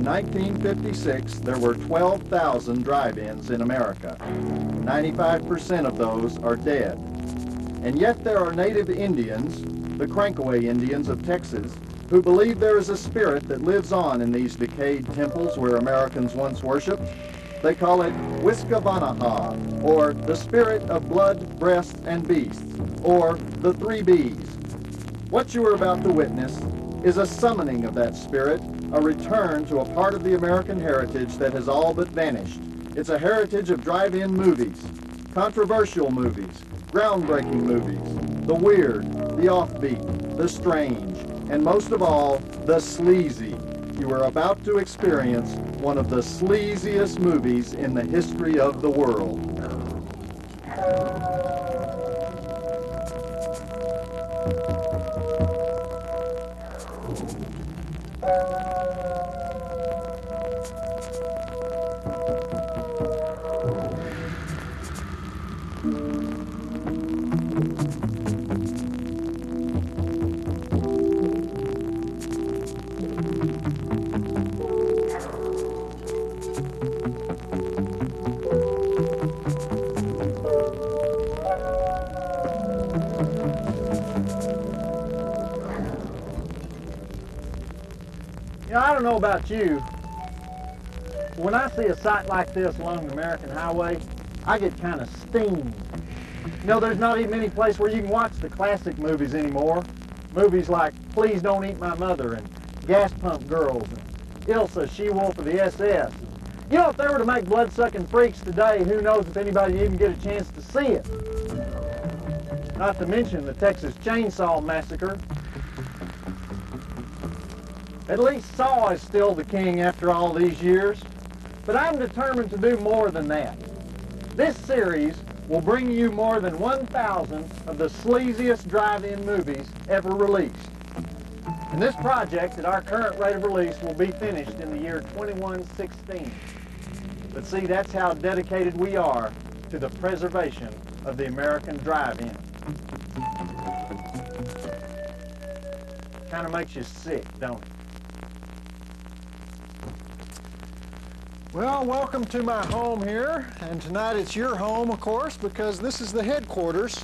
1956, there were 12,000 drive-ins in America. 95% of those are dead. And yet there are native Indians, the Crankaway Indians of Texas, who believe there is a spirit that lives on in these decayed temples where Americans once worshiped. They call it Wiskavanaha, or the spirit of blood, breast, and beasts, or the 3 Bs. What you are about to witness is a summoning of that spirit, a return to a part of the American heritage that has all but vanished. It's a heritage of drive-in movies, controversial movies, groundbreaking movies, the weird, the offbeat, the strange, and most of all, the sleazy. You are about to experience one of the sleaziest movies in the history of the world. You know, I don't know about you, but when I see a sight like this along the American highway, I get kind of steamed. You know, there's not even any place where you can watch the classic movies anymore. Movies like Please Don't Eat My Mother and Gas Pump Girls and Ilsa, She-Wolf of the SS. You know, if they were to make Blood-Sucking Freaks today, who knows if anybody would even get a chance to see it. Not to mention the Texas Chainsaw Massacre. At least Saw is still the king after all these years, but I'm determined to do more than that. This series will bring you more than 1,000 of the sleaziest drive-in movies ever released. And this project at our current rate of release will be finished in the year 2116. But see, that's how dedicated we are to the preservation of the American drive-in. Kind of makes you sick, don't it? Well, welcome to my home here, and tonight it's your home, of course, because this is the headquarters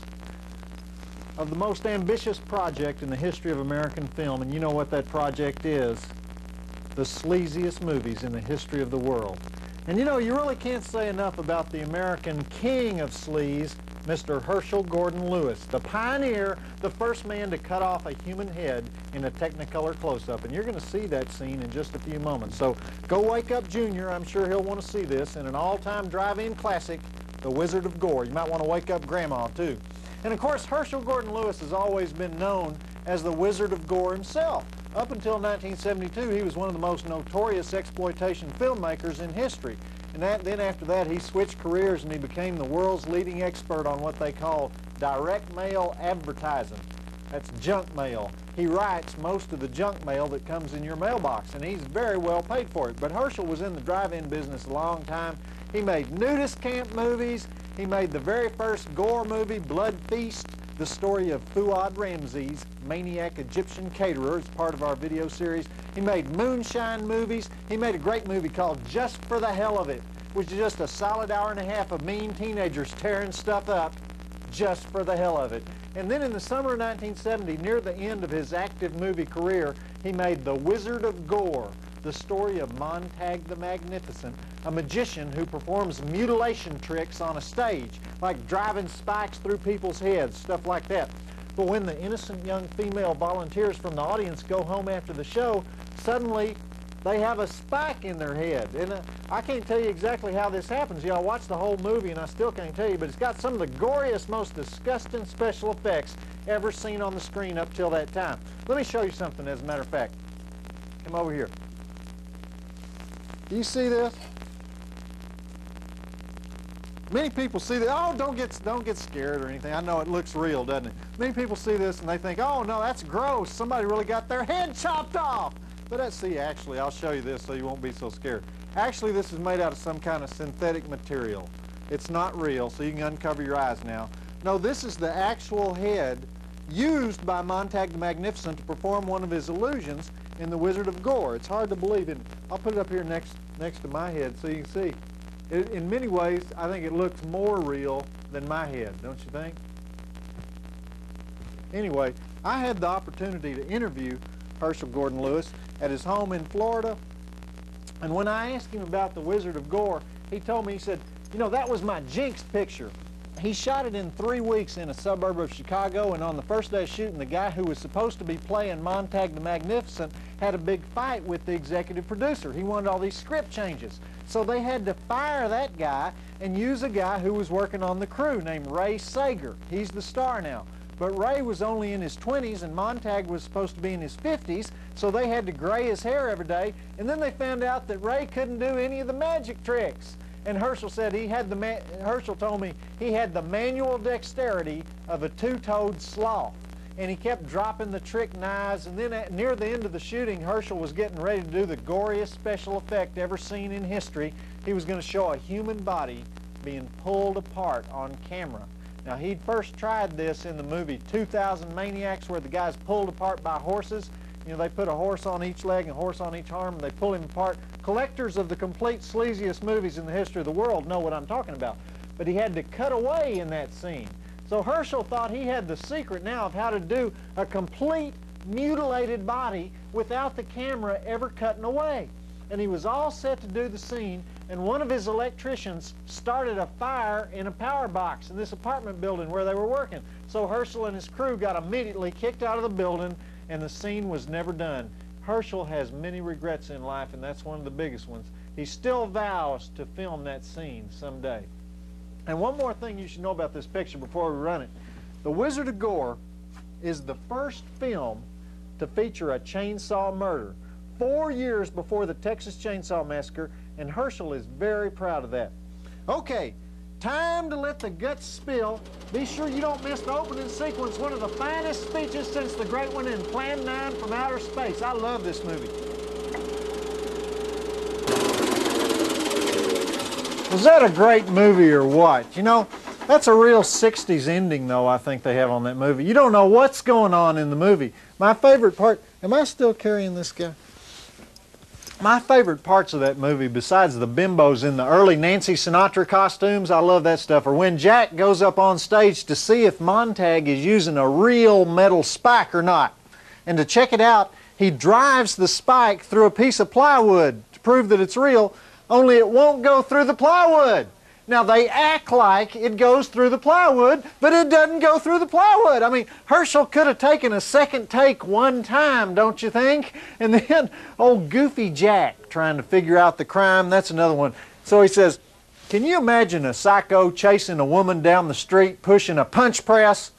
of the most ambitious project in the history of American film, and you know what that project is: the sleaziest movies in the history of the world. And you know, you really can't say enough about the American king of sleaze, Mr. Herschel Gordon Lewis, the pioneer, the first man to cut off a human head in a Technicolor close-up. And you're going to see that scene in just a few moments. So go wake up Junior. I'm sure he'll want to see this in an all-time drive-in classic, The Wizard of Gore. You might want to wake up Grandma, too. And of course, Herschel Gordon Lewis has always been known as the Wizard of Gore himself. Up until 1972, he was one of the most notorious exploitation filmmakers in history. And then after that, he switched careers and he became the world's leading expert on what they call direct mail advertising. That's junk mail. He writes most of the junk mail that comes in your mailbox, and he's very well paid for it. But Herschel was in the drive-in business a long time. He made nudist camp movies. He made the very first gore movie, Blood Feast, the story of Fuad Ramses, maniac Egyptian caterer, as part of our video series. He made moonshine movies. He made a great movie called Just for the Hell of It, which is just a solid hour and a half of mean teenagers tearing stuff up just for the hell of it. And then in the summer of 1970, near the end of his active movie career, he made The Wizard of Gore, the story of Montag the Magnificent, a magician who performs mutilation tricks on a stage, like driving spikes through people's heads, stuff like that. But when the innocent young female volunteers from the audience go home after the show, suddenly they have a spike in their head. And I can't tell you exactly how this happens. I watched the whole movie and I still can't tell you, but it's got some of the goriest, most disgusting special effects ever seen on the screen up till that time. Let me show you something, as a matter of fact. Come over here. Do you see this? Many people see that. Oh, don't get scared or anything. I know it looks real, doesn't it? Many people see this and they think, oh no, that's gross. Somebody really got their head chopped off. But let's see, actually, I'll show you this so you won't be so scared. Actually, this is made out of some kind of synthetic material. It's not real, so you can uncover your eyes now. No, this is the actual head used by Montag the Magnificent to perform one of his illusions, in The Wizard of Gore. It's hard to believe, and I'll put it up here next to my head so you can see. In many ways, I think it looks more real than my head, don't you think? Anyway, I had the opportunity to interview Herschel Gordon Lewis at his home in Florida, and when I asked him about The Wizard of Gore, he told me, he said, you know, that was my jinx picture. He shot it in 3 weeks in a suburb of Chicago, and on the first day of shooting, the guy who was supposed to be playing Montag the Magnificent had a big fight with the executive producer. He wanted all these script changes. So they had to fire that guy and use a guy who was working on the crew named Ray Sager. He's the star now. But Ray was only in his 20s, and Montag was supposed to be in his 50s, so they had to gray his hair every day. And then they found out that Ray couldn't do any of the magic tricks. And Herschel said Herschel told me he had the manual dexterity of a two-toed sloth. And he kept dropping the trick knives, and then near the end of the shooting, Herschel was getting ready to do the goriest special effect ever seen in history. He was going to show a human body being pulled apart on camera. Now, he'd first tried this in the movie 2000 Maniacs, where the guy's pulled apart by horses. You know, they put a horse on each leg and a horse on each arm, and they pull him apart. Collectors of the complete sleaziest movies in the history of the world know what I'm talking about. But he had to cut away in that scene. So Herschel thought he had the secret now of how to do a complete mutilated body without the camera ever cutting away. And he was all set to do the scene, and one of his electricians started a fire in a power box in this apartment building where they were working. So Herschel and his crew got immediately kicked out of the building, and the scene was never done. Herschel has many regrets in life, and that's one of the biggest ones. He still vows to film that scene someday. And one more thing you should know about this picture before we run it. The Wizard of Gore is the first film to feature a chainsaw murder, 4 years before the Texas Chainsaw Massacre, and Herschel is very proud of that. Okay, time to let the guts spill. Be sure you don't miss the opening sequence, one of the finest speeches since the great one in Plan 9 from Outer Space. I love this movie. Was that a great movie or what? You know, that's a real 60s ending, though, I think they have on that movie. You don't know what's going on in the movie. My favorite part, am I still carrying this guy? My favorite parts of that movie, besides the bimbos in the early Nancy Sinatra costumes, I love that stuff, or when Jack goes up on stage to see if Montag is using a real metal spike or not. And to check it out, he drives the spike through a piece of plywood to prove that it's real, only it won't go through the plywood. Now, they act like it goes through the plywood, but it doesn't go through the plywood. I mean, Herschel could have taken a second take one time, don't you think? And then old Goofy Jack trying to figure out the crime, that's another one. So he says, can you imagine a psycho chasing a woman down the street pushing a punch press?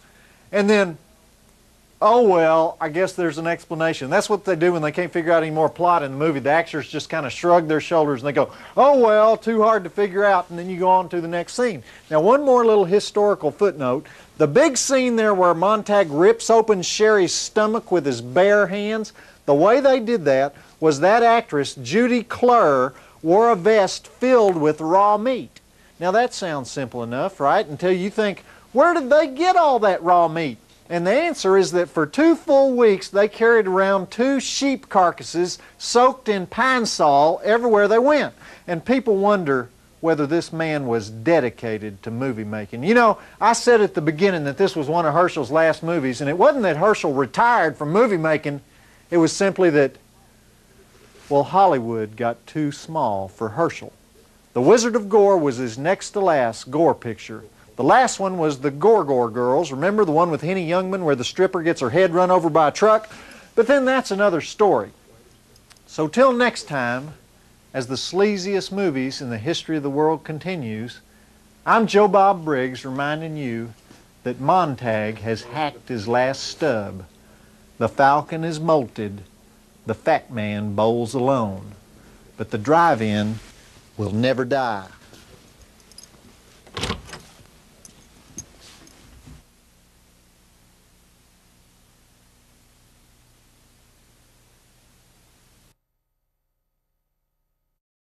And then, oh, well, I guess there's an explanation. That's what they do when they can't figure out any more plot in the movie. The actors just kind of shrug their shoulders and they go, oh, well, too hard to figure out, and then you go on to the next scene. Now, one more little historical footnote. The big scene there where Montag rips open Sherry's stomach with his bare hands, the way they did that was that actress, Judy Clure, wore a vest filled with raw meat. Now, that sounds simple enough, right? Until you think, where did they get all that raw meat? And the answer is that for 2 full weeks they carried around 2 sheep carcasses soaked in pine sol everywhere they went. And people wonder whether this man was dedicated to movie making. You know, I said at the beginning that this was one of Herschel's last movies, and it wasn't that Herschel retired from movie making, it was simply that, well, Hollywood got too small for Herschel. The Wizard of Gore was his next to last Gore picture. The last one was the Gore Girls. Remember the one with Henny Youngman where the stripper gets her head run over by a truck? But then that's another story. So till next time, as the sleaziest movies in the history of the world continues, I'm Joe Bob Briggs reminding you that Montag has hacked his last stub. The falcon is molted. The fat man bowls alone. But the drive-in will never die.